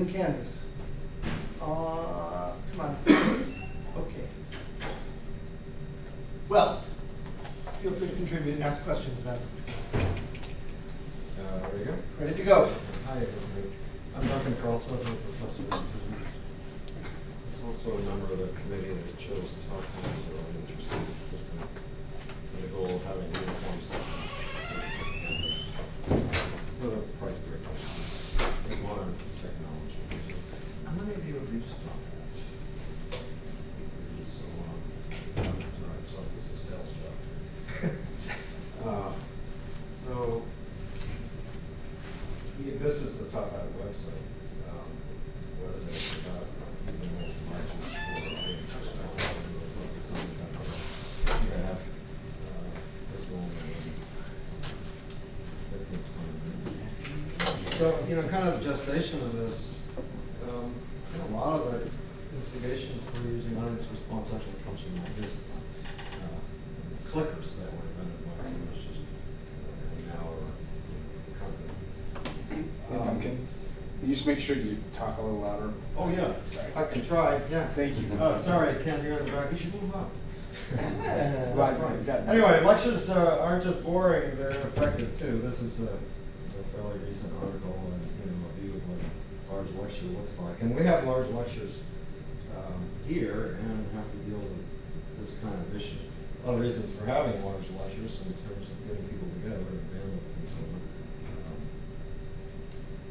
in Canvas. Come on. Okay. Well, feel free to contribute and ask questions then. Ready to go? Ready to go. Hi, everybody. I'm Duncan Carlsmith, I'm a professor of physics. I'm also a member of the committee that chose to talk to the audience response system with the goal of having a uniform system with a price break in modern technology. How many of you have used Duncan? So it's a sales job. So this is the top out website. What is it? It's about using a license for so, kind of the gestation of this, a lot of the instigation for using audience response actually comes from my discipline. Clickers that were invented by chemists now are the company. Hey, Duncan, can you just make sure you talk a little louder? Oh, yeah. Sorry. I can try, yeah. Thank you. Sorry, I can't hear in the back. You should move up. Right. Anyway, lectures aren't just boring, they're effective too. This is a fairly recent article and a view of what a large lecture looks like. And we have large lectures here and have to deal with this kind of issue. A lot of reasons for having large lectures in terms of getting people together and bandwidth and so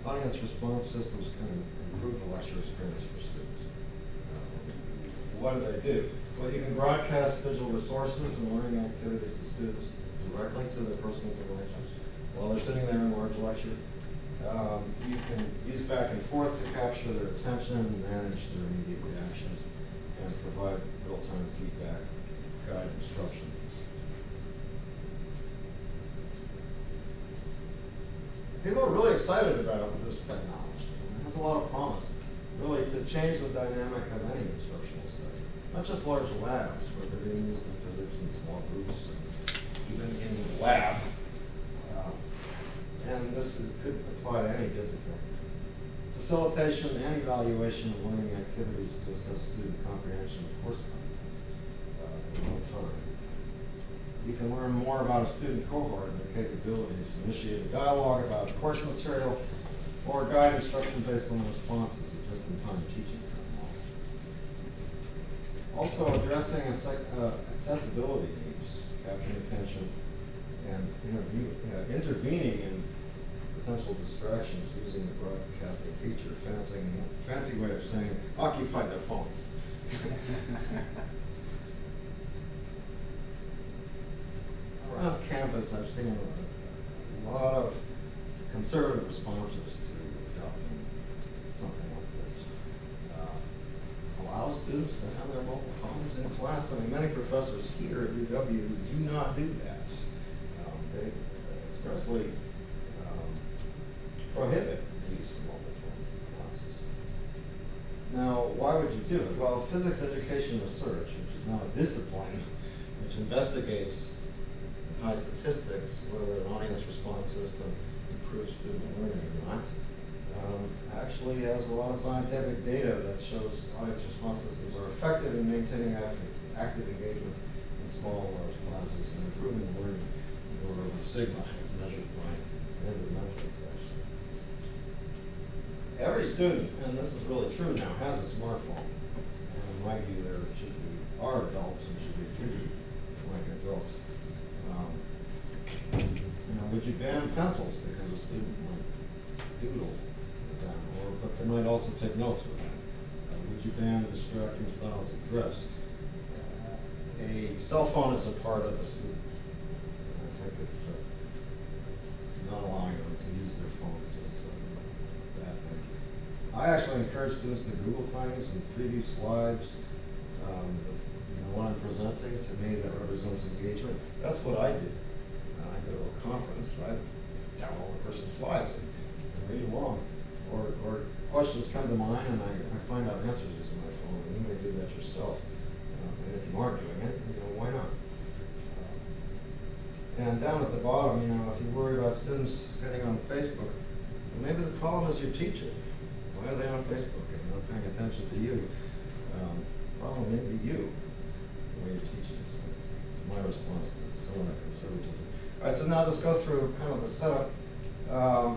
on. Audience response systems kind of improve the lecture experience for students. What do? Well, you can broadcast digital resources and learning activities to students directly to their personal devices while they're sitting there in a large lecture. You can use back and forth to capture their attention, manage their immediate reactions, and provide real-time feedback, guide instruction. People are really excited about this technology. It has a lot of promise, really, to change the dynamic of any instructional setting. Not just large labs, where they're being used in physics in small groups, and even in the lab. And this could apply to any discipline. Facilitation and evaluation of learning activities to assess student comprehension of course content in real time. You can learn more about a student cohort and their capabilities, initiate a dialogue about course material, or guide instruction based on responses of just-in-time teaching. Also addressing accessibility needs, capturing attention, and intervening in potential distractions using the broadcasting feature, fancy way of saying occupy their phones. Around campus, I've seen a lot of conservative responses to adopting something like this. Allow students to have their mobile phones in class. I mean, many professors here at UW do not do that. They expressly prohibit the use of mobile phones in classes. Now, why would you do it? Well, physics education research, which is now a discipline which investigates high statistics, whether an audience response system improves student learning or not, actually has a lot of scientific data that shows audience response systems are effective in maintaining active engagement in small and large classes and improving learning in order of sigma as measured by standard metrics, actually. Every student, and this is really true now, has a smartphone. And in my view, there are adults and should be treated like adults. Would you ban pencils because a student might doodle with them, but they might also take notes with them? Would you ban distracting styles of dress? A cell phone is a part of a student. I think it's not allowing them to use their phones is a bad thing. I actually encourage students to Google things and preview slides. What I'm presenting, to me, that represents engagement. That's what I do. I go to a conference, I download the person's slides and read along. Or questions come to mind and I find out answers using my phone. And you may do that yourself. And if you aren't doing it, why not? And down at the bottom, if you worry about students getting on Facebook, maybe the problem is your teacher Why are they on Facebook and not paying attention to you? Problem may be you, the way you're teaching. So it's my response to some of that conservatism. All right, so now let's go through kind of the setup. So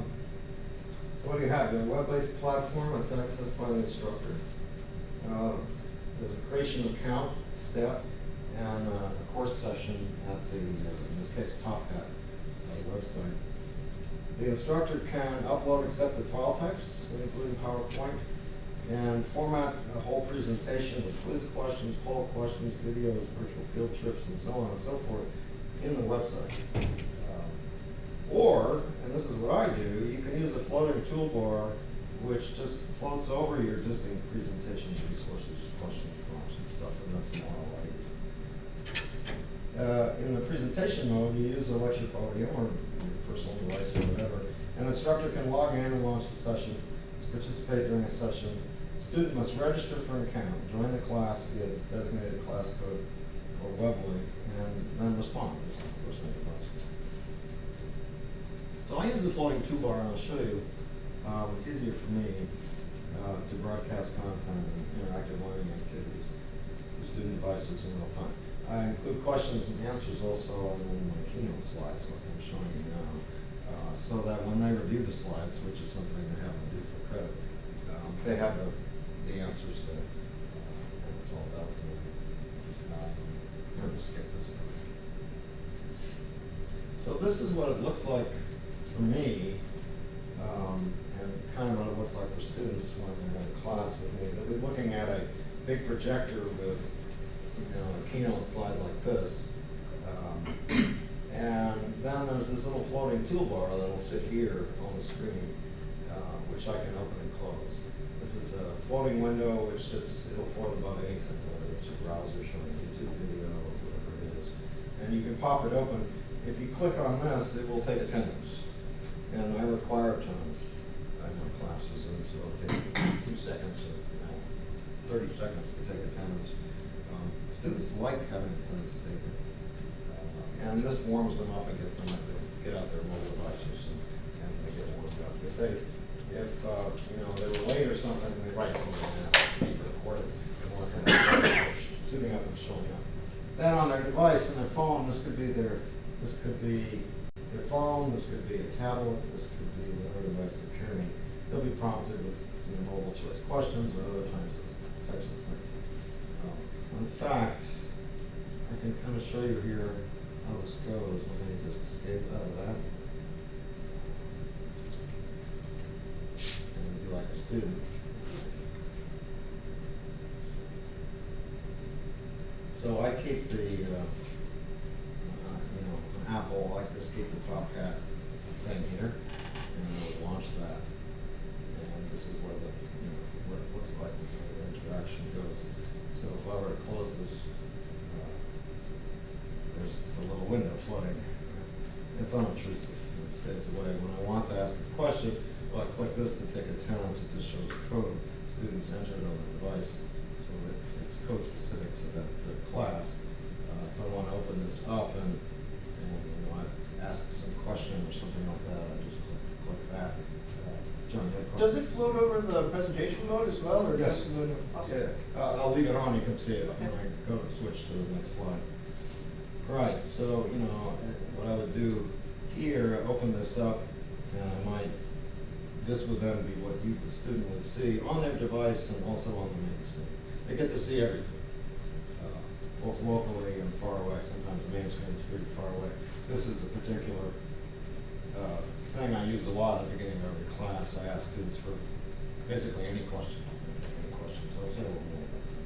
what do you have? You have a web-based platform that's accessed by the instructor. There's a creation account step and a course session at the, in this case, Top Hat website. The instructor can upload accepted file types, including PowerPoint, and format a whole presentation with quiz questions, poll questions, videos, virtual field trips, and so on and so forth in the website. Or, and this is what I do, you can use a floating toolbar which just floats over your existing presentations, resources, question prompts, and stuff, and that's the model I use. In the presentation mode, you use a lecture podium or your personal device or whatever. An instructor can log in and launch the session, participate during a session. Student must register for an account, join the class via the designated class code or web link, and then respond. So I use the floating toolbar, and I'll show you. It's easier for me to broadcast content and interactive learning activities to student devices in real time. I include questions and answers also in my keynote slides, like I'm showing you now, so that when they review the slides, which is something they have to do for credit, they have the answers there. And it's all about let me just get this one. So this is what it looks like for me, and kind of what it looks like for students when they're in class with me. They'll be looking at a big projector with, a keynote slide like this. And then there's this little floating toolbar that'll sit here on the screen, which I can open and close. This is a floating window which it'll float above anything, whether it's a browser showing a YouTube video or whatever it is. And you can pop it open. If you click on this, it will take attendance. And I require attendance in my classes, and so it'll take 2 seconds or 30 seconds to take attendance. Students like having attendance taken. And this warms them up and gets them to get out their mobile devices and they get warmed up. If they were late or something, they write something and ask to be recorded. They want to have suiting up and showing up. Then on their device and their phone, this could be their phone, this could be a tablet, this could be whatever device they're carrying. They'll be prompted with multiple choice questions or other types of things. In fact, I can kind of show you here how this goes. Let me just escape out of that. And be like a student. So I keep the, an Apple, I like this, keep the Top Hat thing here, and I'll launch that. And this is where what it looks like, where the interaction goes. So if I were to close this, there's the little window floating. It's unobtrusive. It stays away. When I want to ask a question, well, I click this to take attendance. It just shows the code students entered on the device, so that it's code specific to that class. If I want to open this up and I ask some question or something like that, I just click that. John, you have a question? Does it float over the presentation mode as well, or Yes. just the window? Awesome. Yeah, I'll leave it on, you can see it when I go to switch to the next slide. Right, so, what I would do here, open this up, and this would then be what the student would see on their device and also on the main screen. They get to see everything, both locally and far away. Sometimes the main screen is pretty far away. This is a particular thing I use a lot at the beginning of every class. I ask students for basically any question. So I'll say a little more about that.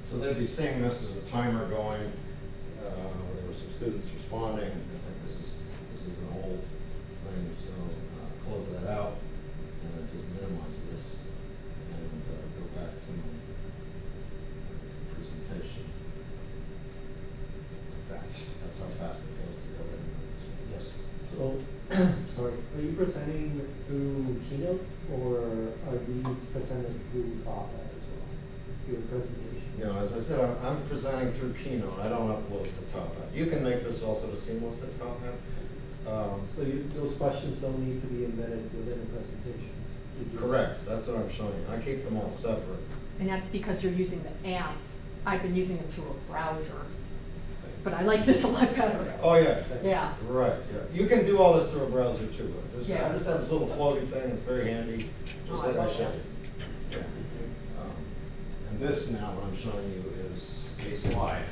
So they'd be seeing this as a timer going. There were some students responding. I think this is an old thing, so close that out and then just minimize this and go back to my presentation. That's how fast it goes to go in. Yes. So, sorry, are you presenting through Keynote or are these presented through Top Hat as well? Your presentation? As I said, I'm presenting through Keynote. I don't upload to Top Hat. You can make this also seamless at Top Hat. So those questions don't need to be embedded within the presentation? You just- Correct, that's what I'm showing you. I keep them all separate. And that's because you're using the app. I've been using it through a browser, but I like this a lot better. Oh, yeah. Yeah. Right, yeah. You can do all this through a browser too. Yeah. I just have this little floaty thing, it's very handy, just Oh, I like I love showed that. you. Yeah. And this now, what I'm showing you is a slide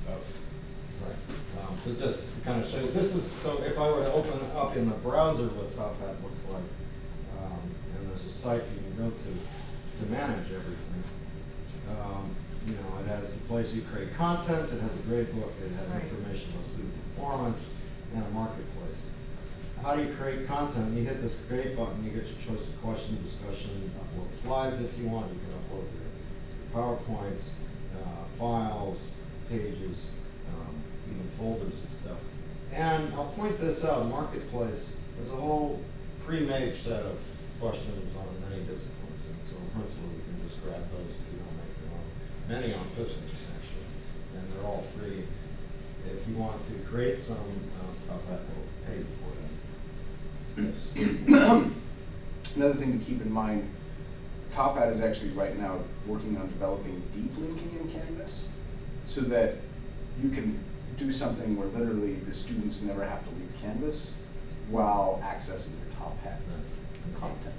of, right. So just to kind of show you, this is, so if I were to open up in the browser what Top Hat looks like, and there's a site you can go to manage everything. You know, it has a place you create content, it has a grade book, it has Right. information about student performance, and a marketplace. How do you create content? You hit this create button, you get your choice of question, discussion, upload slides if you want, you can upload your PowerPoints, files, pages, even folders and stuff. And I'll point this out, marketplace is a whole pre-made set of questions on many disciplines. And so in principle, you can just grab those if you don't make your own. Many on physics, actually, and they're all free. If you want to create some, Top Hat will pay for them. Yes. Another thing to keep in mind, Top Hat is actually right now working on developing deep linking in Canvas so that you can do something where literally the students never have to leave Canvas while accessing your Top Hat content.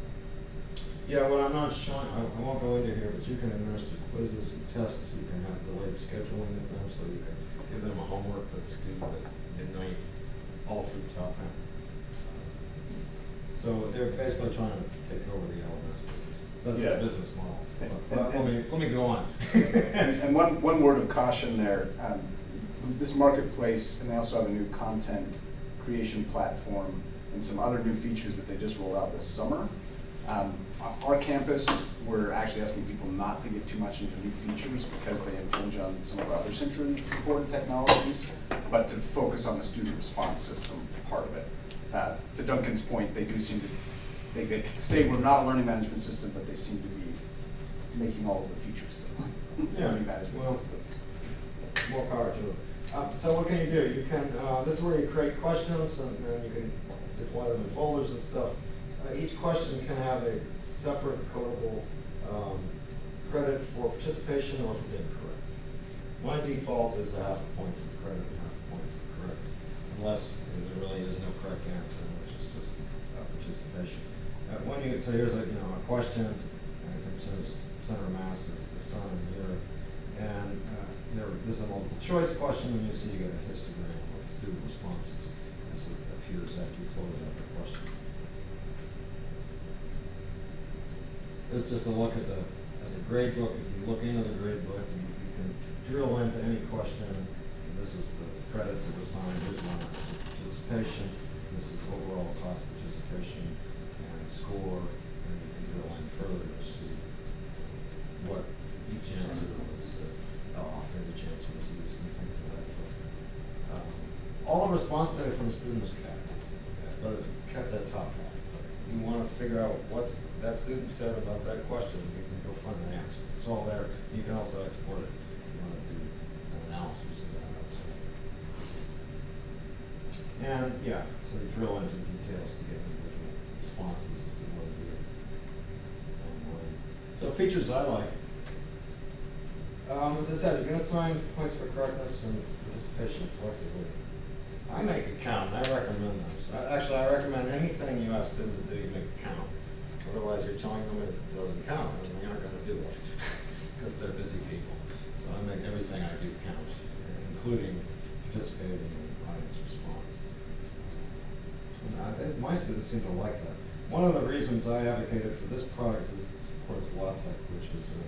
Yeah, what I'm not showing, I won't go into here, but you can administer quizzes and tests, you can have delayed scheduling of them, so you can give them a homework that's due at midnight, all through Top Hat. So they're basically trying to take over the LMS business. That's Yeah. the business model. But let me go on. And one word of caution there, this marketplace, and they also have a new content creation platform and some other new features that they just rolled out this summer. Our campus, we're actually asking people not to get too much into new features because they impinge on some of our other centrally supported technologies, but to focus on the student response system part of it. To Duncan's point, they do seem to, they say we're not a learning management system, but they seem to be making all of the features of the learning management well, system. More power to them. So what can you do? You can, this is where you create questions and you can deploy them in folders and stuff. Each question can have a separate codable credit for participation or for being correct. My default is a half a point for credit and half a point for correct, unless there really is no correct answer, which is just participation. So here's a question, and it concerns center mass of the sun and the earth, and this is a multiple choice question, and you see you get a histogram of student responses. This appears after you close out the question. This is just a look at the grade book. If you look into the grade book, you can drill into any question. And this is the credits that are assigned. Here's one on participation. This is overall class participation and score. And you can drill in further to see what each answer was, how often each answer was used and things of that sort. All the response data from the students kept, but it's kept at Top Hat. You want to figure out what that student said about that question, you can go find an answer. It's all there. You can also export it if you want to do an analysis of that. And yeah, so you drill into details to get individual responses if you want to do it. So features I like. As I said, you can assign points for correctness and participation flexibly. I make it count, and I recommend this. Actually, I recommend anything you ask them to do, you make it count. Otherwise, you're telling them it doesn't count, and they aren't going to do it, because they're busy people. So I make everything I do count, including participating in audience response. And my students seem to like that. One of the reasons I advocated for this product is it supports LaTeX, which is a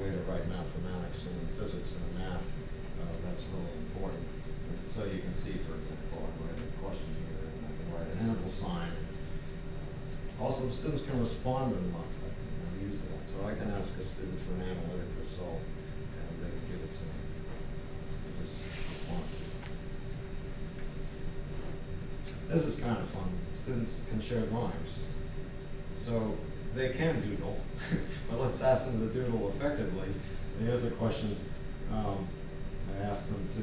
way to write mathematics and physics and math. That's really important. So you can see, for example, I'm writing a question here, and I can write an interval sign. Also, the students can respond in LaTeX and use that. So I can ask a student for an analytic result, and they can give it to me. This response. This is kind of fun. Students can share drawings. So they can doodle, but let's ask them to doodle effectively. And here's a question. I asked them to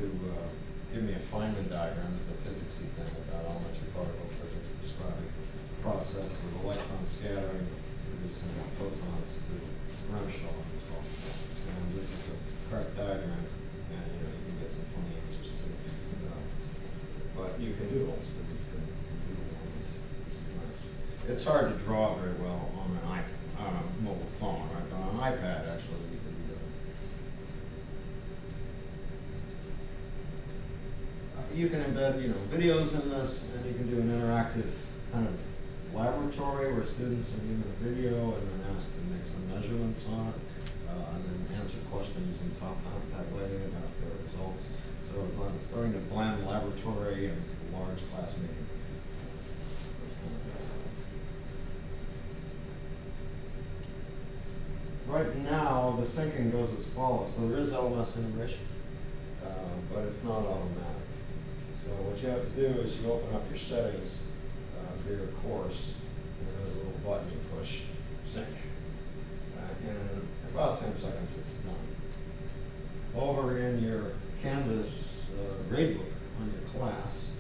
give me a Feynman diagram. It's a physicsy thing about elementary particle physics describing process of electron scattering, producing photons through Ramschall, it's called. And this is a correct diagram, and you can get some funny answers too. But you can do all students can do all this. This is nice. It's hard to draw very well on an iPhone, on a mobile phone, right? But on an iPad, actually, you can do it. You can embed, videos in this, and you can do an interactive kind of laboratory where students are given a video and then asked to make some measurements on it, and then answer questions and talk out that way about their results. So it's like starting to blend laboratory and large class meeting. That's kind of right now, the syncing goes as follows. So there is LMS integration, but it's not automatic. So what you have to do is you open up your settings for your course, and there's a little button you push, sync. And in about 10 seconds it's done. Over in your Canvas gradebook on your class,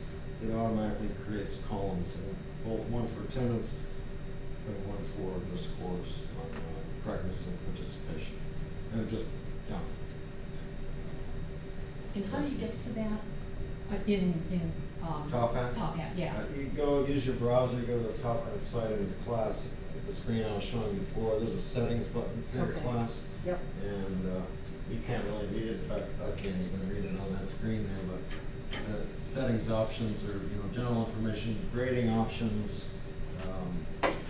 it automatically creates columns, both one for attendance and one for the scores on correctness and participation. And just done. And how do you get to that? Top hat? Top hat, yeah. You go use your browser, you go to the top right side of your class, the screen I was showing you before, there's a settings button for your Okay. class. Yep. And you can't really read it, in fact, I can't even read it on that screen there, but the settings options are, general information, grading options,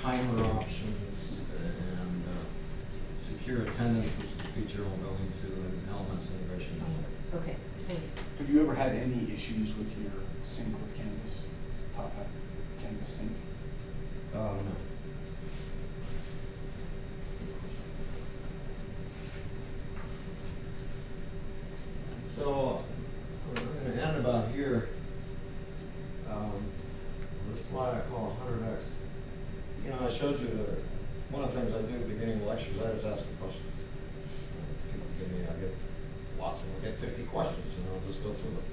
timer options, and secure attendance, which is a feature we'll go into, and LMS integration. Okay, thanks. Have you ever had any issues with your sync with Canvas? Top Hat, Canvas sync? No. So, we're going to end about here. The slide I call 100x. I showed you that one of the things I do at the beginning of lectures, I just ask for questions. People give me, I get lots of them. I get 50 questions, and I'll just go through them.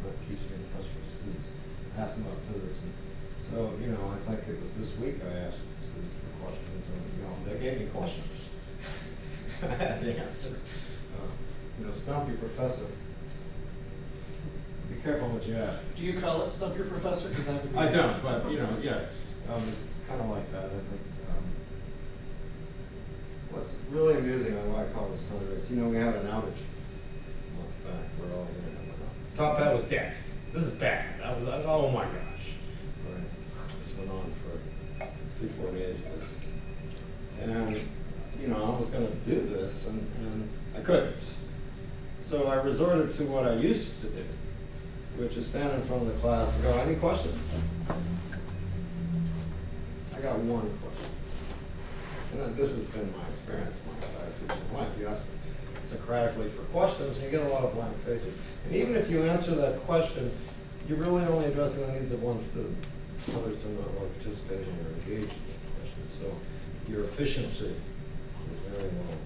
That keeps me in touch with students. Ask them about physics. And so, I think it was this week I asked students for questions, and they gave me questions. I had the answer. Stump your professor. Be careful what you ask. Do you call it stump your professor? 'Cause that would be. I don't, but yeah, it's kind of like that. I think what's really amusing on why I call this contract, we had an outage a month back where all the internet went out. Top Hat was dead. This is bad. I was oh my gosh. Right. This went on for 3-4 days. And I was going to do this, and I couldn't. So I resorted to what I used to do, which is stand in front of the class and go, any questions? I got one question. And this has been my experience my entire teaching life. You ask Socratically for questions, and you get a lot of blank faces. And even if you answer that question, you're really only addressing the needs of one student. Others are not really participating or engaged in the question. So your efficiency is very low.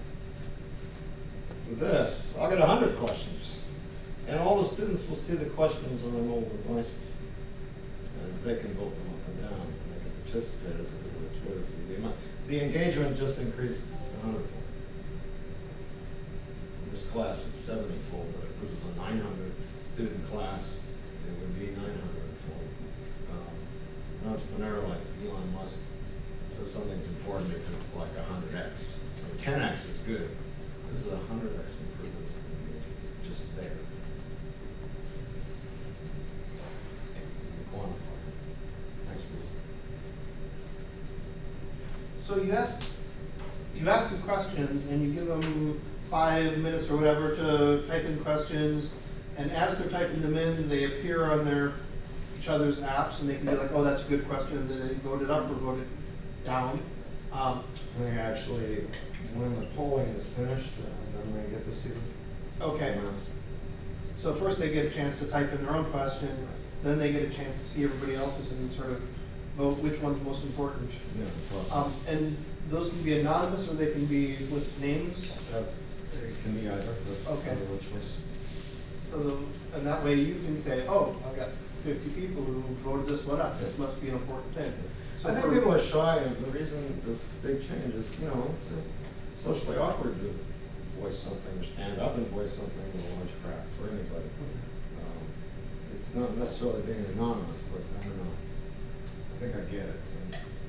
With this, I'll get 100 questions. And all the students will see the questions on their mobile devices. And they can vote them up and down, and they can participate as if it were a Twitter feed. The engagement just increased 100-fold. In this class, it's 70-fold, but if this is a 900-student class, it would be 900-fold. An entrepreneur like Elon Musk says something's important if it's like 100x. 10x is good. This is 100x improvements just there. Quantify. Thanks for listening. So you ask them questions and you give them 5 minutes or whatever to type in questions, and as they're typing them in, they appear on each other's apps, and they can be like, oh, that's a good question, and then they vote it up or vote it down. They actually, when the polling is finished, then they get to see them. Okay. So first they get a chance to type in their own question, then they get a chance to see everybody else's and sort of vote which one's most important. Yeah, And those can be anonymous or they can be with names. it can be either. That's Okay. the choice. And that way you can say, oh, I've got 50 people who voted this one up. This must be an important thing. So I think for- people are shy, and the reason this big change is, you know, it's socially awkward to voice something or stand up and voice something in a large crowd for anybody. It's not necessarily being anonymous, but I don't know. I think I get it.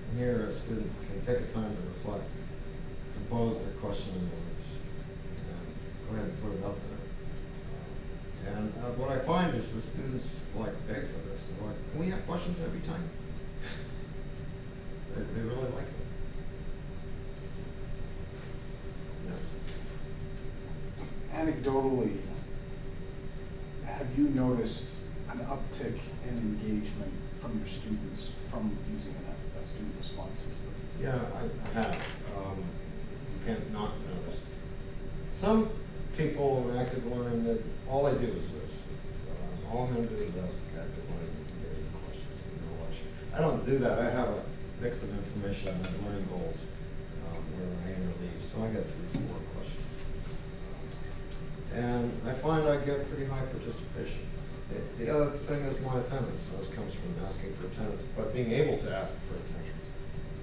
And here, a student can take the time to reflect, compose their question in words, and go ahead and put it up there. And what I find is the students like beg for this. They're like, can we have questions every time? They really like it. Yes. Anecdotally, have you noticed an uptick in engagement from your students from using a student response system? Yeah, I have. You can't not notice. Some people in active learning, that all they do is this. All I'm going to do is ask active learning and get any questions, no lecture. I don't do that. I have a mix of information on my learning goals where I interleave, so I get 3 or 4 questions. And I find I get pretty high participation. The other thing is my attendance. This comes from asking for attendance, but being able to ask for attendance.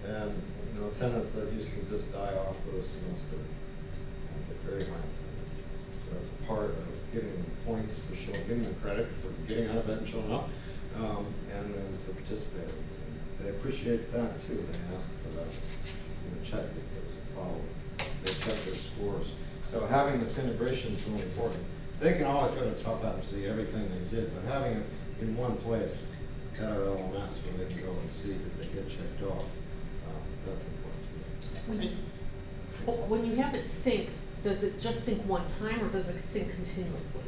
And you know, attendance that used to just die off with a semester, I get very high attendance. So that's a part of giving them points for showing, giving them credit for getting out of bed and showing up, and then for participating. They appreciate that too. They ask for that, check if there's a problem. They check their scores. So having this integration is really important. They can always go to Top Hat and see everything they did, but having it in one place at our LMS where they can go and see that they get checked off, that's important. When you have it sync, does it just sync one time or does it sync continuously?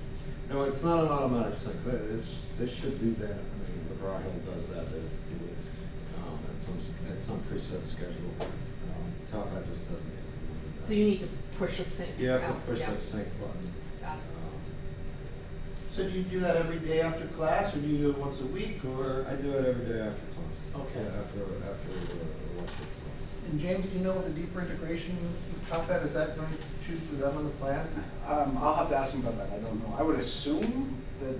No, it's not an automatic sync. This should do that. I mean, McGraw-Hill does that. They just do it at some preset schedule. Top Hat just doesn't. So you need to push a sync. You have to out. push Yeah. that sync button. Got it. So do you do that every day after class, or do you do it once a week, or? I do it every day after class. Okay. Yeah, after the lecture class. And James, do you know with the deeper integration with Top Hat, is that going to, is that on the plan? I'll have to ask them about that. I don't know. I would assume that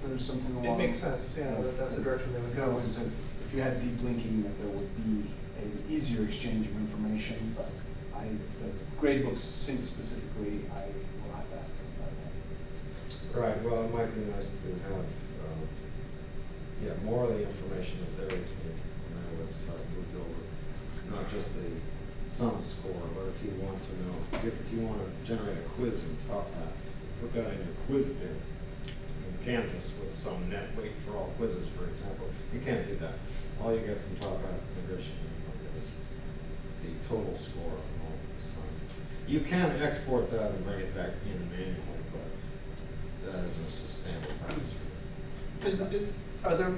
there's something It along. makes sense, yeah, that's the direction they would That go. was, if you had deep linking, that there would be an easier exchange of information, but the gradebooks sync specifically, I will have to ask them about that. Right, well, it might be nice to have, more of the information that they're taking on our website moved over. Not just the sum score, but if you want to know, if you want to generate a quiz in Top Hat, put that in your quiz bin in Canvas with some net weight for all quizzes, for example. You can't do that. All you get from Top Hat integration is the total score on all the assignments. You can export that and bring it back in manually, but that isn't a standard practice for you. Are there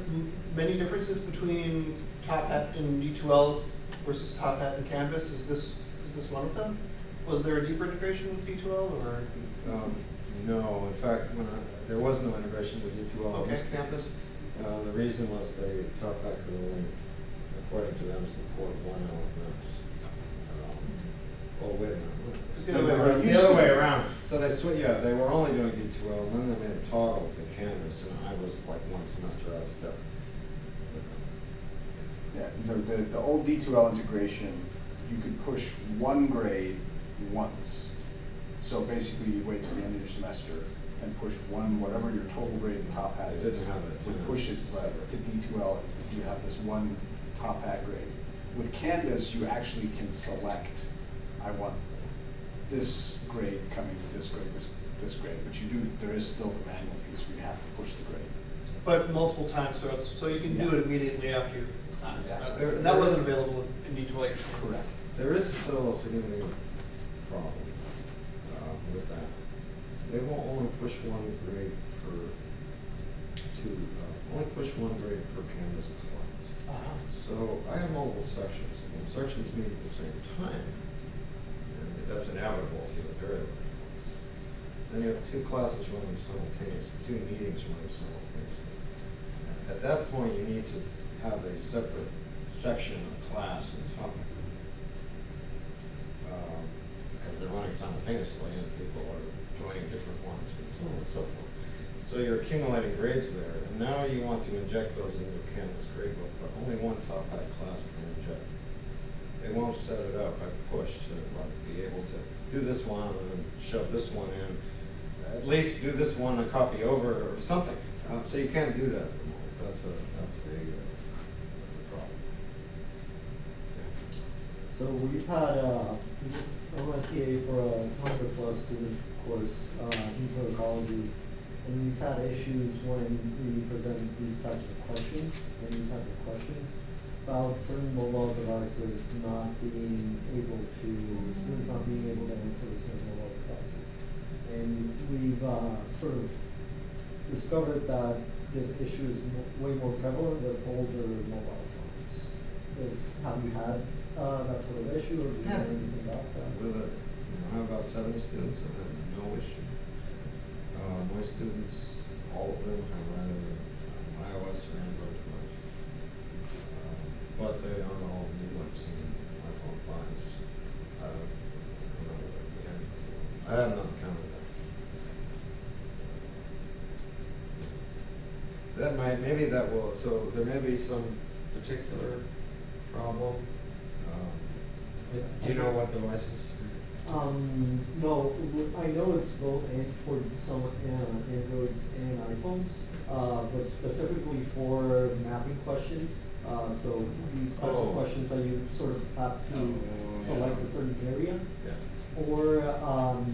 many differences between Top Hat and D2L versus Top Hat and Canvas? Is this one of them? Was there a deeper integration with D2L, or? No, in fact, there was no integration with D2L on this Okay. campus. The reason was they Top Hat could only, according to them, support one LMS. Oh, wait a minute. It's the other way around. It's the other way around. So they were only doing D2L, and then they made a toggle to Canvas, and I was like one semester out of step with them. Yeah, the old D2L integration, you could push one grade once. So basically, you wait till the end of your semester and push whatever your total grade in Top Hat It is. didn't have that. Would push it to D2L, you have this one Top Hat grade. With Canvas, you actually can select, I want this grade coming to this grade, this grade, but there is still the manual piece where you have to push the grade. But multiple times throughout, so you can do it immediately after your class. Exactly. And that wasn't available in D2L. like you're saying. Correct. There is still a significant problem with that. They will only push one grade only push one grade per Canvas class. So I have multiple sections, and sections meet at the same time. And that's inevitable if you have very large classes. Then you have 2 classes running simultaneously, 2 meetings running simultaneously. At that point, you need to have a separate section of class in Top Hat. Because they're running simultaneously and people are joining different ones and so on and so forth. So you're accumulating grades there, and now you want to inject those into a Canvas gradebook, but only one top hat class can inject. They won't set it up by push to like be able to do this one and then shove this one in. At least do this one and copy over or something. So you can't do that at the moment. That's a problem. So we've had, I'm a TA for a 100+ student course in pharmacology, and we've had issues when we present these types of questions, any type of question, about certain mobile devices not being able to, students not being able to answer certain mobile devices. And we've sort of discovered that this issue is way more prevalent with older mobile phones. Have you had that sort of issue, or do you know anything about that? I have about 70 students that have no issue. My students, all of them have either iOS or Android device. But they aren't all new. I've seen iPhone 5s. I have not encountered that. That might, maybe that will, so there may be some particular problem. Do you know what devices? No, I know it's both for some Androids and iPhones, but specifically for mapping questions. So these types of questions that you sort of have to select a certain area. Yeah. Or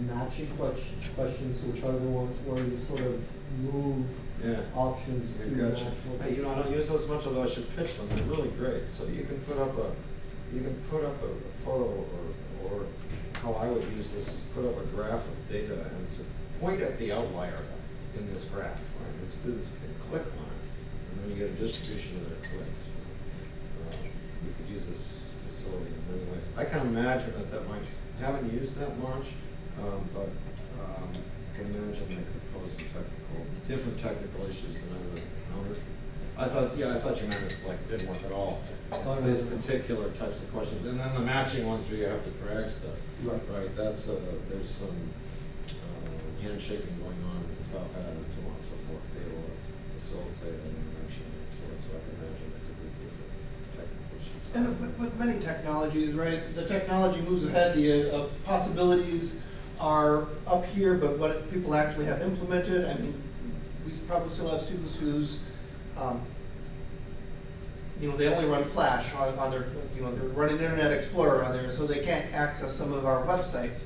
matching questions, which are the ones where you sort of move options to match. Hey, I don't use those much, although I should pitch them. They're really great. So you can put up a photo, or how I would use this is put up a graph of data and to point at the outlier in this graph. Right? And students can click on it, and then you get a distribution of their clicks. You could use this facility in many ways. I can imagine that might. I haven't used that much, but I can imagine they could pose some different technical issues than I would have encountered. I thought you meant it's like didn't work at all. It's these particular types of questions, and then the matching ones where you have to drag stuff. Right. That's there's some handshaking going on in the top hat and so on and so forth to be able to facilitate an interaction and so on. So I can imagine there could be different technical issues. And with many technologies, right, the technology moves ahead, the possibilities are up here, but what people actually have implemented, I mean, we probably still have students whose, they only run Flash on their, they're running Internet Explorer on there, so they can't access some of our websites.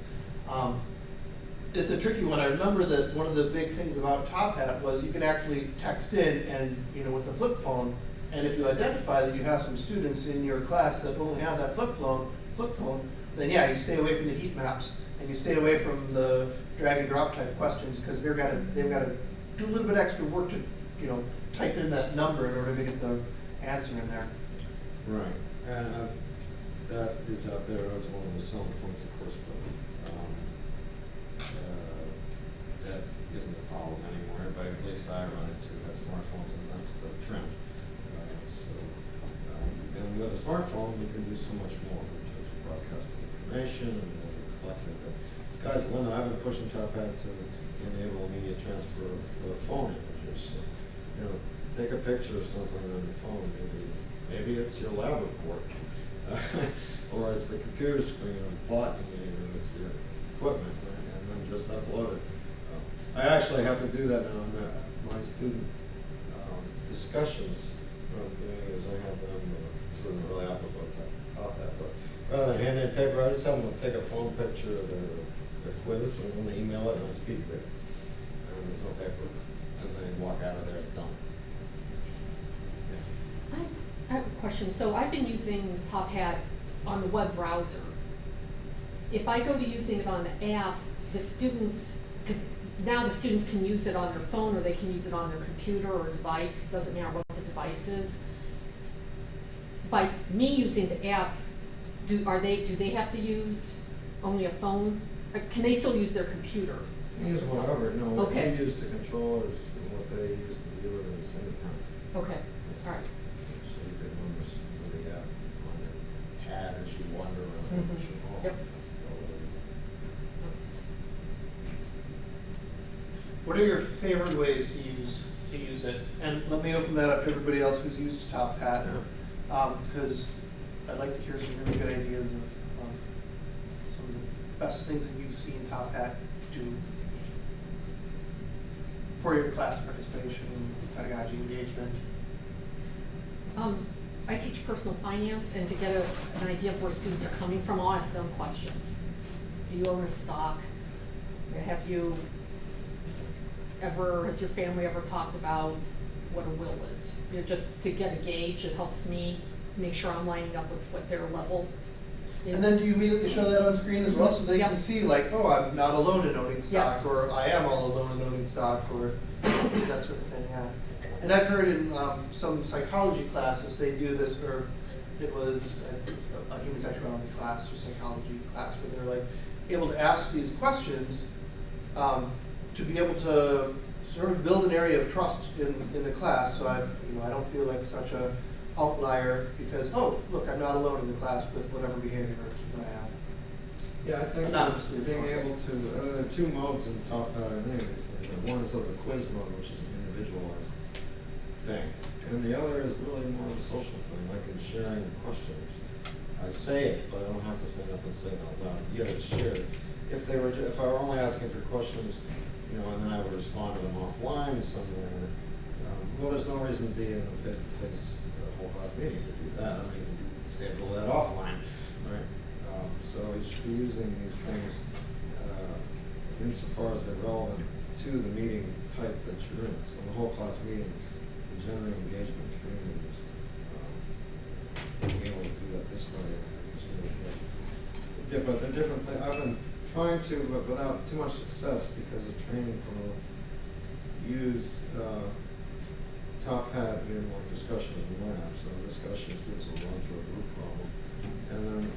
It's a tricky one. I remember that one of the big things about Top Hat was you can actually text in and, with a flip phone, and if you identify that you have some students in your class that only have that flip phone, then yeah, you stay away from the heat maps and you stay away from the drag and drop type questions, because they've got to do a little bit extra work to, type in that number in order to get the answer in there. Right, and that is out there as one of the selling points, of course, but that isn't a problem anymore. Everybody, at least I run into, has smartphones, and that's the trend. And with a smartphone, you can do so much more in terms of broadcasting information and collecting the sky's the limit. I've been pushing Top Hat to enable immediate transfer of phone images. So, take a picture of something on your phone. Maybe it's your lab report, or it's the computer screen on plotting, or it's your equipment, right? And then just upload it. I actually have to do that now. My student discussions. What I'm doing is I have them. This isn't really applicable to Top Hat, but rather than hand in paper, I just have them take a phone picture of their quiz, and then they email it, and I speak it. And there's no paper, and they walk out of there. It's done. I have a question. So I've been using Top Hat on the web browser. If I go to using it on the app, the students, because now the students can use it on their phone or they can use it on their computer or device, doesn't matter what the device is. By me using the app, do they have to use only a phone? Or can they still use their computer? Use whatever. No, what Okay. we use to control is what they use to do it is anytime. Okay, all right. So you could run this with the app on your pad as you wander around. Mhm. Yep. What are your favorite ways to use it? And let me open that up to everybody else who's used Top Hat, because I'd like to hear some really good ideas of some of the best things that you've seen Top Hat do for your class participation, pedagogy engagement. I teach personal finance, and to get an idea of where students are coming from, I'll ask them questions. Do you own a stock? Has your family ever talked about what a will is? You know, just to get a gauge, it helps me make sure I'm lining up with what their level is. And then do you immediately show that on screen as well, so they can see like, oh, I'm not alone in owning stock, Yes. or I am all alone in owning stock, or that sort of thing, yeah. And I've heard in some psychology classes, they do this, or it was, I think it's a human sexuality class or psychology class, where they're like able to ask these questions to be able to sort of build an area of trust in the class, so I don't feel like such a outlier because, oh, look, I'm not alone in the class with whatever behavior that I have. Yeah, I think Anonymously, of being course. able to, there are two modes in Top Hat, I think, is one is sort of a quiz mode, which is an individualized thing, and the other is really more of a social thing, like in sharing questions. I say it, but I don't have to stand up and say it out loud. You gotta share it. If I were only asking for questions, and then I would respond to them offline somewhere, well, there's no reason to be in a face-to-face whole class meeting to do that. I mean, you can schedule that offline, right? So you should be using these things insofar as they're relevant to the meeting type that you're in. So in the whole class meeting, the general engagement communities, being able to do that this way is really good. But the different thing, I've been trying to, but without too much success because of training promotes, use Top Hat in like discussion in the lab. So discussion students will run through a group problem, and then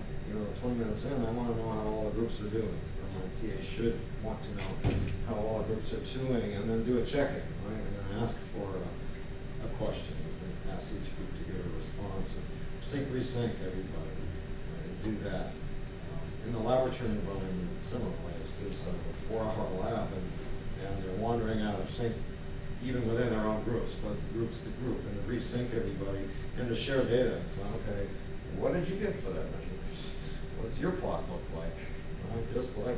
20 minutes in, I want to know how all the groups are doing. And my TA should want to know how all the groups are doing, and then do a check-in, right? And then ask for a question, and ask each group to give a response, and resync everybody, right? And do that. In the laboratory environment, in similar ways, there's a 4-hour lab, and they're wandering out of sync, even within their own groups, but groups to group, and to resync everybody, and to share data. It's like, okay, what did you get for that measurement? What's your plot look like? Right? Just like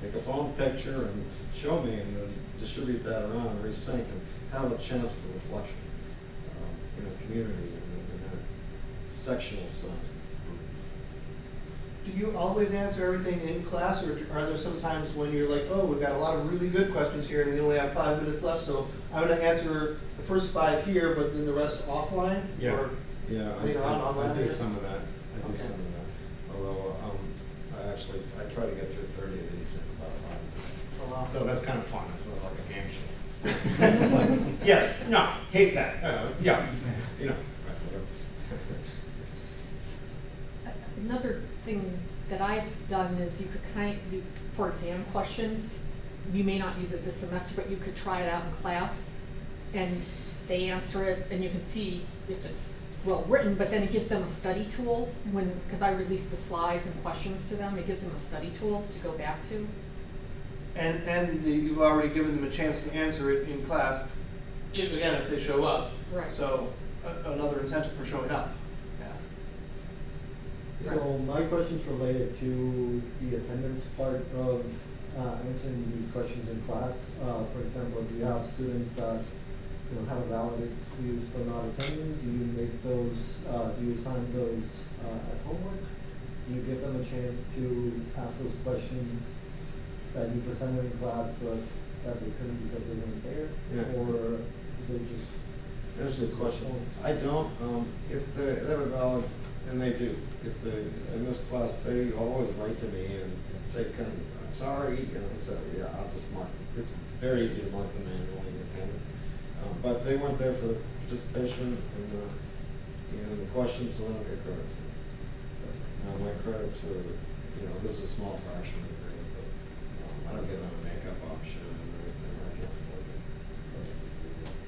take a phone picture and show me, and then distribute that around and resync, and have a chance for reflection in a community in a sectional sense. Do you always answer everything in class, or are there some times when you're like, oh, we've got a lot of really good questions here and we only have 5 minutes left, so I'm going to answer the first 5 here, but then the rest offline? Yeah, Or yeah, later on I online? do some of that. I do Okay. some of that. Although I try to get through 30 of these in about 5 minutes. Oh, wow. So that's kind of fun. It's sort of like a game show. It's like, yes, no, hate that. Yeah, right, whatever. Another thing that I've done is you could for exam questions, you may not use it this semester, but you could try it out in class, and they answer it, and you can see if it's well written, but then it gives them a study tool because I release the slides and questions to them, it gives them a study tool to go back to. And you've already given them a chance to answer it in class, again, if they show up. Right. So another incentive for showing up. Yeah. So my question's related to the attendance part of answering these questions in class. For example, if you have students that have a valid excuse for not attending, do you make those, do you assign those as homework? Do you give them a chance to ask those questions that you presented in class but that they couldn't because they weren't there? Yeah. Or do they just... There's the question. I don't, if they have a valid, and they do, if they miss class, they always write to me and say, sorry, so yeah, I'll just mark. It's very easy to mark them manually and attend. But they weren't there for the participation and the questions, so I don't get credit for it. My credits are, this is a small fraction of the grade, but I don't get them a makeup option and everything. I can't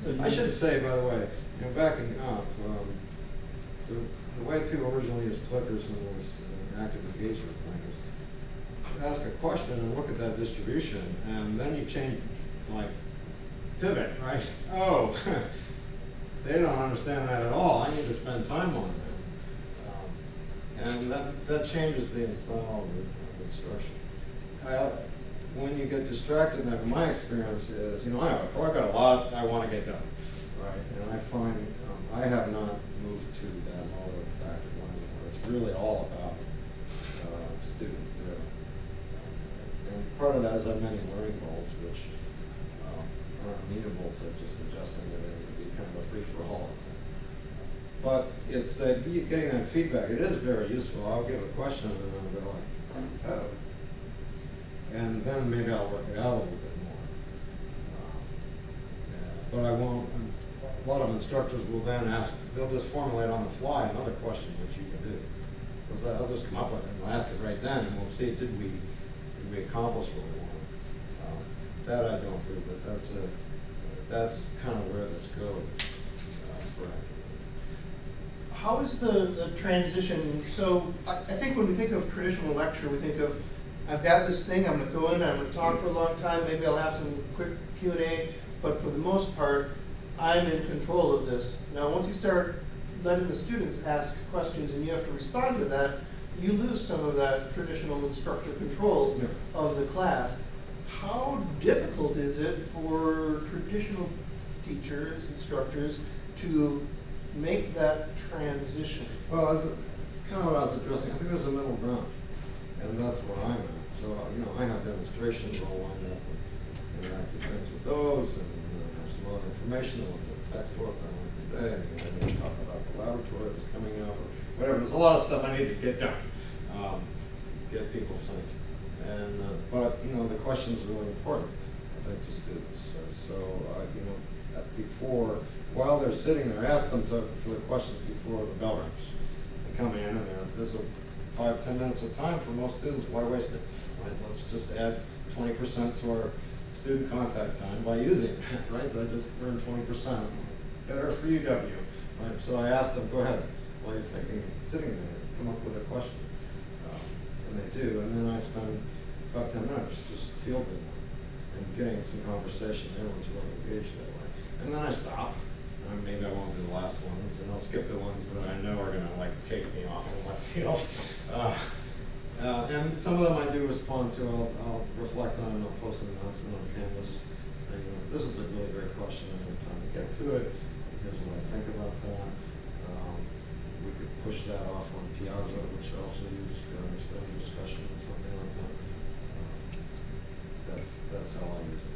afford it. I should say, by the way, backing up, the way people originally used clickers in this active engagement thing is ask a question and look at that distribution, and then you change like pivot, right? Oh, they don't understand that at all. I need to spend time on that. And that changes the style of instruction. When you get distracted, then my experience is, I've got a lot I want to get done, right? And I find I have not moved to that mode of active learning where it's really all about student driven. And part of that is I have many learning goals, which are amenable to just adjusting it and be kind of a free-for-all. But it's that getting that feedback. It is very useful. I'll give a question and then I'll go like, oh. And then maybe I'll work it out a little bit more. But I won't. A lot of instructors will then ask. They'll just formulate on the fly another question which you can do. Because I'll just come up with it and I'll ask it right then, and we'll see did we accomplish what we wanted. That I don't do, but that's kind of where this goes for academics. How is the transition? So I think when we think of traditional lecture, we think of, I've got this thing, I'm gonna go in, I'm gonna talk for a long time, maybe I'll have some quick Q&A, but for the most part, I'm in control of this. Now, once you start letting the students ask questions and you have to respond to that, you lose some of that traditional instructor control of the class. How difficult is it for traditional teachers, instructors, to make that transition? Well, it's kind of what I was addressing. I think there's a middle ground, and that's where I'm at. So, I have demonstrations all lined up and interactive things with those, and I have some other information. I look at the textbook I went today, and I'm going to talk about the laboratory that's coming up, or whatever. There's a lot of stuff I need to get done, get people synced. And, but, the questions are really important, I think, to students. Before, while they're sitting there, ask them for the questions before the bell rings. They come in and this is 5-10 minutes of time for most students. Why waste it? Right? Let's just add 20% to our student contact time by using that, right? They just earn 20%. Better for UW, right? So I asked them, go ahead, while you're thinking, sitting there, come up with a question. And they do, and then I spend about 10 minutes just fielding them and getting some conversation. Everyone's really engaged that way. And then I stop. Maybe I won't do the last ones, and I'll skip the ones that I know are going to take me off in left field. And some of them I do respond to. I'll reflect on, and I'll post an announcement on Canvas. This is a really great question. I don't have time to get to it. Here's what I think about that. We could push that off on Piazza, which I also use for an extended discussion or something like that. That's how I use it.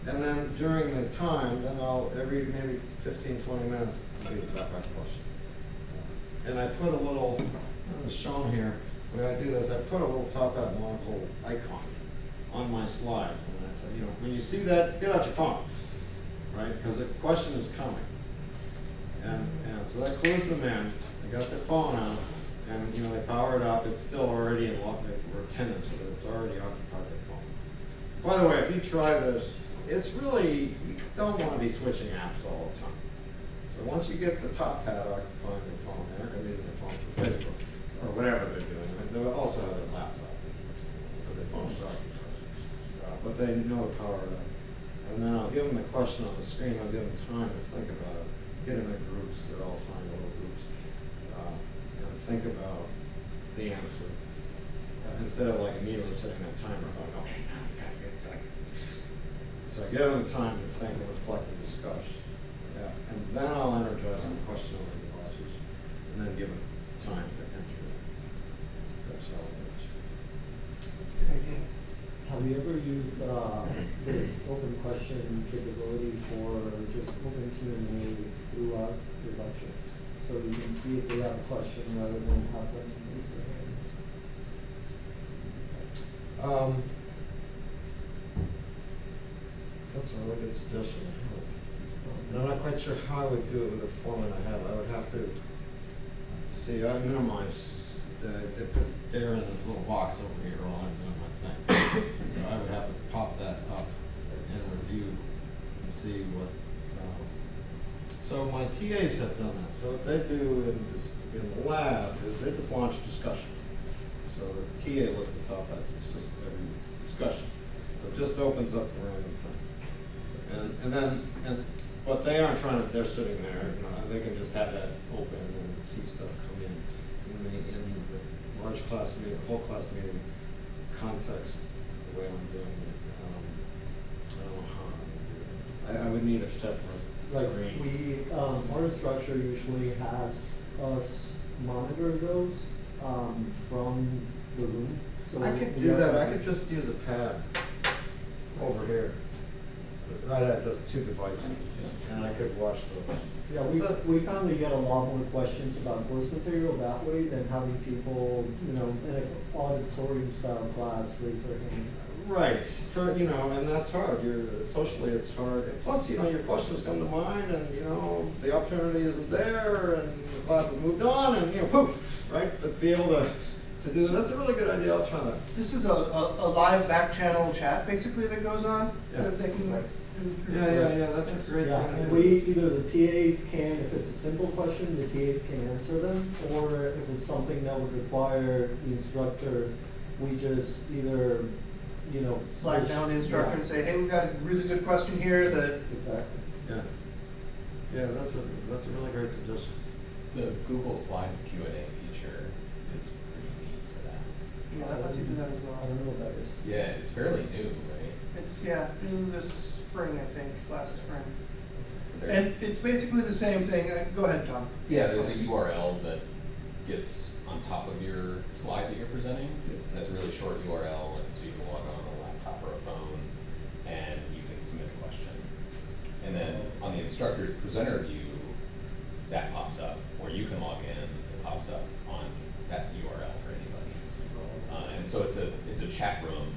And then during the time, then every maybe 15-20 minutes, I'll do the top back question. And I put a little, this is shown here, the way I do this, I put a little top hat monocle icon on my slide. And I say, when you see that, get out your phone, right? Because the question is coming. And so that clues them in. They got their phone out, and they power it up. It's still already in attendance, so that it's already occupied their phone. By the way, if you try this, it's really, you don't want to be switching apps all the time. So once you get the top hat occupying their phone, they're going to be using their phone for Facebook or whatever they're doing. They'll also have their laptop. So their phone's occupied. But they know to power it up. And then I'll give them the question on the screen. I'll give them time to think about it. Get in the groups. They're all signed little groups. And think about the answer. Instead of immediately setting that timer, going, okay, now you got to get it done. So I give them time to think and reflect and discuss. Yeah. And then I'll energize the question over the devices and then give them time to enter it. That's how it works. That's a good idea. Have you ever used this open question capability for just open Q&A throughout your lecture? So you can see if they have a question rather than have them raise their hand. That's a really good suggestion. And I'm not quite sure how I would do it with the format I have. I would have to see, I minimize they put there in this little box over here while I'm doing my thing. So I would have to pop that up and review and see what. So my TAs have done that. So what they do in the lab is they just launch discussion. So the TA lists the top hats. It's just every discussion. So it just opens up a random thing. but they aren't trying to, they're sitting there, you know, they can just have that open and see stuff come in. In the large class meeting, whole class meeting context, the way I'm doing it, I don't know how I'm gonna do it. I would need a separate Like screen. our instructor usually has us monitor those, from the room. So I could we do have- that, I could just use a pad over here. Right at the two devices, and I could watch those. Yeah, So- we found we get a lot more questions about course material that way than having people, you know, in an auditorium style class raise their hand. Right, you know, and that's hard, socially it's hard, and plus, you know, your questions come to mind, and, you know, the opportunity isn't there, and the class has moved on, and, you know, poof, right, but to be able to do, that's a really good idea, I'll try that. This is a live back channel chat basically that goes on, Yeah. that they can do through. Yeah, that's a great Yeah, thing. and we, either the TAs can, if it's a simple question, the TAs can answer them, or if it's something that would require the instructor, we just either, you know. Flag down the instructor and Yeah, say, hey, we've got a really good question here that, Exactly. Yeah, that's a really great suggestion. The Google Slides Q&A feature is pretty neat for that. yeah, that lets you do that as I well. don't know what that is. Yeah, it's fairly new, right? It's, yeah, new this spring, I think, last spring. There's- And it's basically the same thing, go ahead, Tom. Yeah, there's a URL that gets on top of your slide that you're presenting. That's a really short URL, and so you can log on a laptop or a phone, and you can submit a question. And then on the instructor's presenter view, that pops up, or you can log in, it pops up on that URL for anybody. And so it's a chat room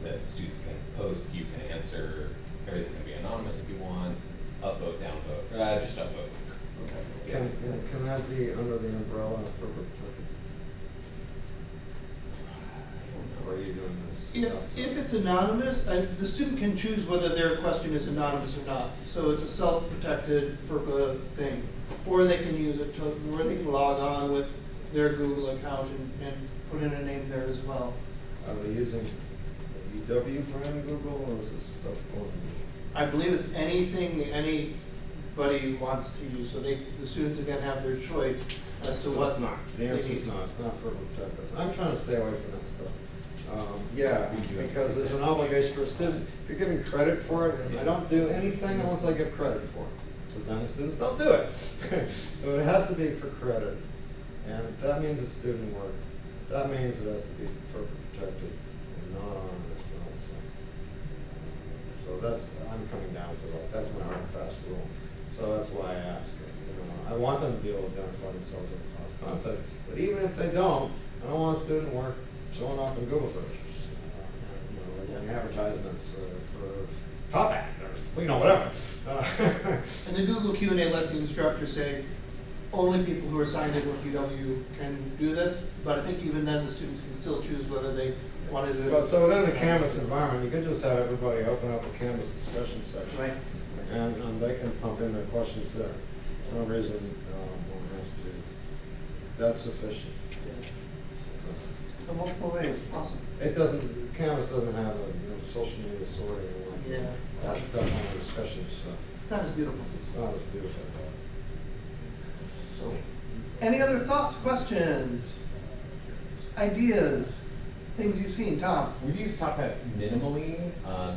that students can post, you can answer, everything can be anonymous if you want, upvote, downvote, just upvote. Can that be under the umbrella for protected? Or are you doing this? If it's anonymous, the student can choose whether their question is anonymous or not. So it's a self-protected FERPA thing. Or they can use it to, or they can log on with their Google account and put in a name there as well. Are they using the UW brand Google, or is this stuff going? I believe it's anything anybody wants to use, so the students again have their choice as to So what it's not. The they answer is need. no, it's not for protected. I'm trying to stay away from that stuff. Yeah, We do it. because there's an obligation for a student. You're giving credit for it, and I don't do anything unless I give credit for it, because then the students don't do it. So it has to be for credit, and that means it's student work. That means it has to be for protected and not anonymous also. So that's, I'm coming down to that. That's my hard and fast rule. So that's why I ask it. You know, I want them to be able to identify themselves in the class context, but even if they don't, I don't want student work showing up in Google searches. You know, like in advertisements for top actors, you know, whatever. And the Google Q&A lets the instructor say, only people who are signed in with UW can do this, but I think even then the students can still choose whether they want to do it. But so within the Canvas environment, you can just have everybody open up a Canvas discussion section. Right. And they can pump in their questions there. There's no reason one has to. That's sufficient. So multiple ways, awesome. It doesn't, Canvas doesn't have a, you know, social media sorting and like Yeah. that stuff on the discussion stuff. It's not as beautiful. It's not as beautiful as that. So, any other thoughts, questions, ideas, things you've seen, Tom? We've used Top Hat minimally,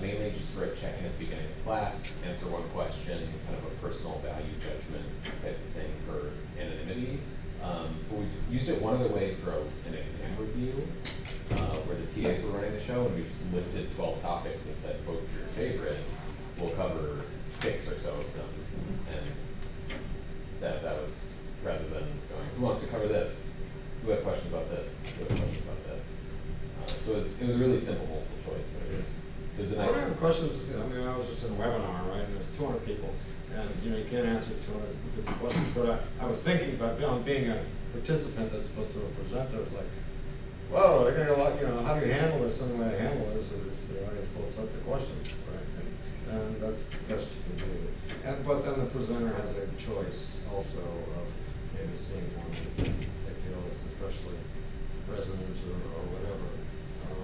mainly just for a check-in at the beginning of class, answer one question, kind of a personal value judgment type of thing for anonymity. But we've used it one other way for an exam review, where the TAs were running the show, and we just listed 12 topics and said, vote for your favorite. We'll cover 6 or so of them. And that was, rather than going, who wants to cover this? Who has questions about this? Who has questions about this? So it was a really simple multiple choice, but it was a What are nice. the questions, I mean, I was just in a webinar, right, and there's 200 people, and, you know, you can't answer 250 questions, but I was thinking about, you know, being a participant as opposed to a presenter, it's like, whoa, they're gonna, you know, how do you handle this? And the way to handle this is the audience will set the questions, right? And that's the best you can do. But then the presenter has a choice also of maybe seeing one that they feel is especially resonant or whatever.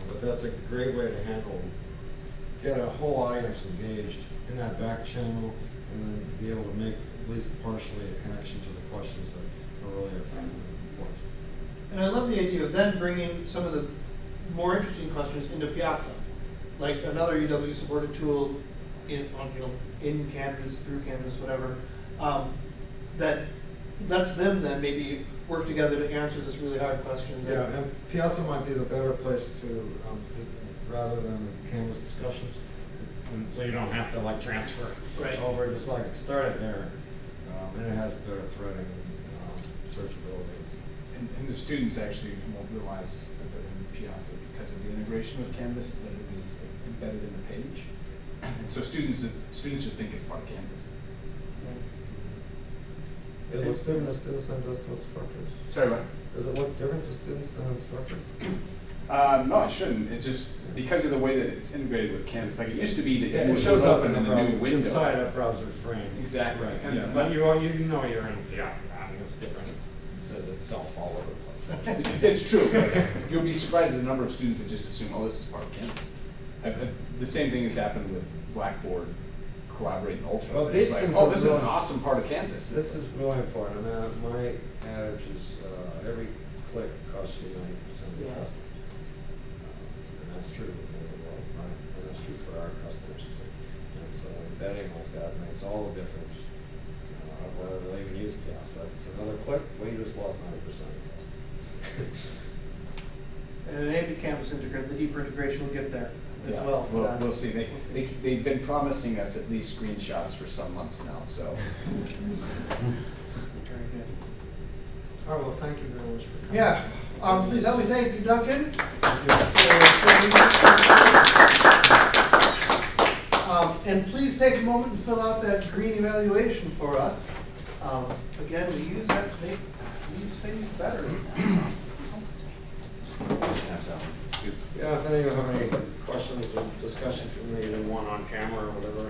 But that's a great way to handle get a whole audience engaged in that back channel and then be able to make at least partially a connection to the questions that are really important. And I love the idea of then bringing some of the more interesting questions into Piazza, like another UW supported tool in Canvas, through Canvas, whatever, that lets them then maybe work together to answer this really hard question. Yeah, and Piazza might be the better place to rather than Canvas discussions. And so you don't have to like transfer Right. over, just like start it there. And it has better threading, searchability. And the students actually won't realize that they're in Piazza because of the integration with Canvas, that it is embedded in the page. And so students just think it's part of Canvas. It looks different to students than just to instructors. Sorry, what? Does it look different to students than instructors? No, it shouldn't. It's just because of the way that it's integrated with Canvas. Like it used to be that Yeah, you it would shows look up in the a browser, new window. inside a browser frame. Exactly. Right. And, But you know you're in, it's different. It says itself all over the place. It's true. You'll be surprised at the number of students that just assume, oh, this is part of Canvas. The same thing has happened with Blackboard, Collaborate, and Ultra. Well, It's these like, things oh, are this is an really- awesome part of Canvas. This is really important, and my adage is every click costs you 90% of the Yeah. customer. And that's true in the world, right? And that's true for our customers. And so embedding like that makes all the difference of whether they even use Piazza. If it's another click, well, you just lost 90% of the customer. And maybe Canvas integrate, the deeper integration will get there as Yeah, well. for that. We'll see. They've been promising us at least screenshots for some months now, so. Very good. All right, well, thank you very much for coming. Yeah, please help me thank Duncan. And please take a moment and fill out that green evaluation for us. Again, we use that to make these things better. Yeah, if any of you have any questions or discussion for me, then one on camera or whatever.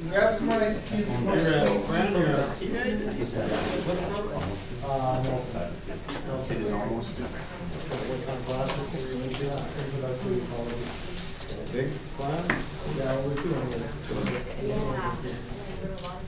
Grab some iced tea and some more sweets. It is almost done. What kind of classes are you gonna do? Introductory college? Big class? Yeah, we're doing it. Yeah.